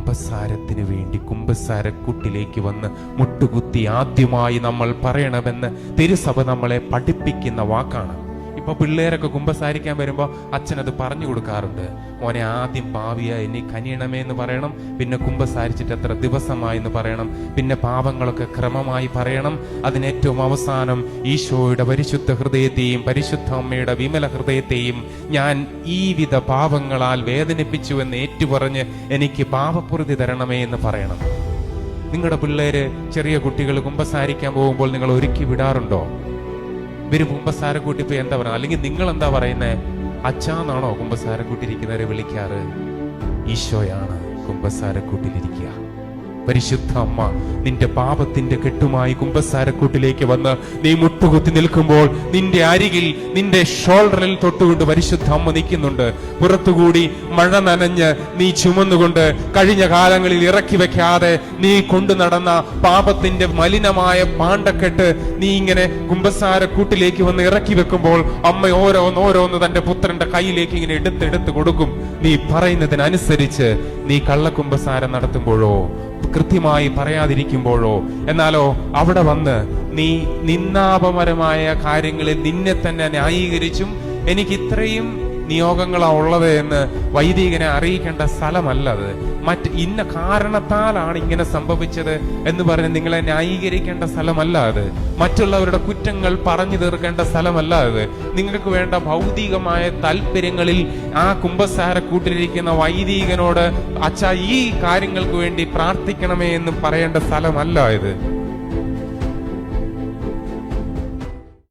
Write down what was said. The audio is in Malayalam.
കുമ്പസാരത്തിന് വേണ്ടി കുമ്പസാരക്കൂട്ടിലേക്ക് വന്ന് മുട്ടുകുത്തി ആദ്യമായി നമ്മൾ പറയണമെന്ന് തിരുസഭ നമ്മളെ പഠിപ്പിക്കുന്ന വാക്കാണ്. ഇപ്പൊ പിള്ളേരൊക്കെ കുമ്പസാരിക്കാൻ വരുമ്പോ അച്ഛനത് പറഞ്ഞു കൊടുക്കാറുണ്ട്. മോനെ, ആദ്യം പാവിയ എന്നെ കനിയണമേ എന്ന് പറയണം, പിന്നെ കുമ്പസാരിച്ചിട്ട് എത്ര ദിവസമായി എന്ന് പറയണം, പിന്നെ പാപങ്ങളൊക്കെ ക്രമമായി പറയണം, അതിനേറ്റവും അവസാനം ഈശോയുടെ പരിശുദ്ധ ഹൃദയത്തെയും പരിശുദ്ധ അമ്മയുടെ വിമല ഹൃദയത്തെയും ഞാൻ ഈ വിധ പാപങ്ങളാൽ വേദനിപ്പിച്ചു എന്ന് ഏറ്റുപറഞ്ഞ് എനിക്ക് പാപപ്രതി തരണമേ എന്ന് പറയണം. നിങ്ങളുടെ പിള്ളേര്, ചെറിയ കുട്ടികൾ കുമ്പസാരിക്കാൻ പോകുമ്പോൾ നിങ്ങൾ ഒരുക്കി വിടാറുണ്ടോ? ഇവര് കുമ്പസാരക്കൂട്ടി ഇപ്പൊ എന്താ പറയുക? അല്ലെങ്കിൽ നിങ്ങൾ എന്താ പറയുന്നേ? അച്ഛാന്നാണോ കുമ്പസാരക്കൂട്ടിരിക്കുന്നവരെ വിളിക്കാറ്? ഈശോയാണ് കുമ്പസാരക്കൂട്ടിലിരിക്കുക. പരിശുദ്ധ അമ്മ നിന്റെ പാപത്തിന്റെ കെട്ടുമായി കുമ്പസാരക്കൂട്ടിലേക്ക് വന്ന് നീ മുട്ടുകുത്തി നിൽക്കുമ്പോൾ നിന്റെ അരികിൽ, നിന്റെ ഷോൾഡറിൽ തൊട്ടുകൊണ്ട് പരിശുദ്ധ അമ്മ നിൽക്കുന്നുണ്ട്. പുറത്തുകൂടി മഴ നനഞ്ഞ് നീ ചുമന്നുകൊണ്ട് കഴിഞ്ഞ കാലങ്ങളിൽ ഇറക്കി വെക്കാതെ നീ കൊണ്ടു നടന്ന പാപത്തിന്റെ മലിനമായ പാണ്ടക്കെട്ട് നീ ഇങ്ങനെ കുമ്പസാരക്കൂട്ടിലേക്ക് വന്ന് ഇറക്കി വെക്കുമ്പോൾ അമ്മ ഓരോന്നോരോന്ന് തന്റെ പുത്രന്റെ കയ്യിലേക്ക് ഇങ്ങനെ എടുത്തെടുത്ത് കൊടുക്കും. നീ പറയുന്നതിനനുസരിച്ച് നീ കള്ളക്കുമ്പസാരം നടത്തുമ്പോഴോ, കൃത്യമായി പറയാതിരിക്കുമ്പോഴോ, എന്നാലോ അവിടെ വന്ന് നീ നിന്ദാപരമായ കാര്യങ്ങളിൽ നിന്നെ തന്നെ ന്യായീകരിച്ചും എനിക്ക് ഇത്രയും നിയോഗങ്ങളാ ഉള്ളത് എന്ന് വൈദികനെ അറിയിക്കേണ്ട സ്ഥലമല്ല അത്. ഇന്ന കാരണത്താലാണ് ഇങ്ങനെ സംഭവിച്ചത് എന്ന് പറഞ്ഞ് നിങ്ങളെ ന്യായീകരിക്കേണ്ട സ്ഥലമല്ല അത്. മറ്റുള്ളവരുടെ കുറ്റങ്ങൾ പറഞ്ഞു തീർക്കേണ്ട സ്ഥലമല്ല അത്. നിങ്ങൾക്ക് വേണ്ട ഭൗതികമായ താല്പര്യങ്ങളിൽ ആ കുമ്പസാരക്കൂട്ടിലിരിക്കുന്ന വൈദികനോട് അച്ഛാ ഈ കാര്യങ്ങൾക്ക് വേണ്ടി പ്രാർത്ഥിക്കണമേ എന്ന് പറയേണ്ട സ്ഥലമല്ല ഇത്.